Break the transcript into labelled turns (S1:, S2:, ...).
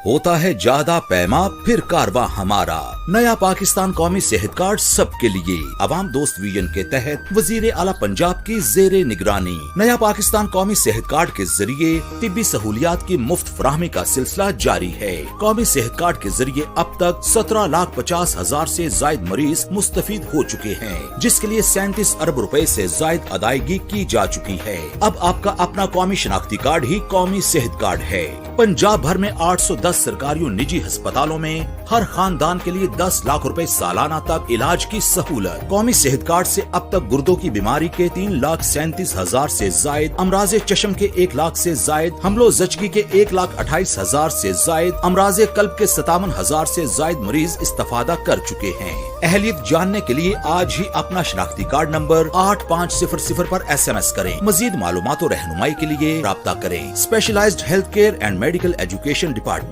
S1: होता है ज्यादा पैमा फिर कारवां हमारा। नया पाकिस्तान कौमी सेहत कार्ड सबके लिए अवाम दोस्त विजन के तहत वजीर आला पंजाब की जेरे निगरानी नया पाकिस्तान कौमी सेहत कार्ड के जरिए तिब्बी सहूलियात की मुफ्त फराहमी का सिलसिला जारी है। कौमी सेहत कार्ड के जरिए अब तक 17,50,000 से जायद मरीज मुस्तफीद हो चुके हैं, जिसके लिए 37 अरब रुपए से जायद अदायगी की जा चुकी है। अब आपका अपना कौमी शनाख्ती कार्ड ही कौमी सेहत कार्ड है। पंजाब भर में 810 सरकारी और निजी अस्पतालों में हर खानदान के लिए 10 लाख रुपए सालाना तक इलाज की सहूलत। कौमी सेहत कार्ड से अब तक गुर्दों की बीमारी के 3,37,000 से जायद, अमराज चश्म के 1 लाख से जायद, हमलो जचगी के 1,28,000 से जायद, अमराज कल्ब के 57,000 से जायद मरीज इस्तेफादा कर चुके हैं। अहलियत जानने के लिए आज ही अपना शनाख्ती कार्ड नंबर 8500 पर SMS करें। मजीद मालूमात और रहनुमाई के लिए राब्ता करें। Specialised health care and medical education department.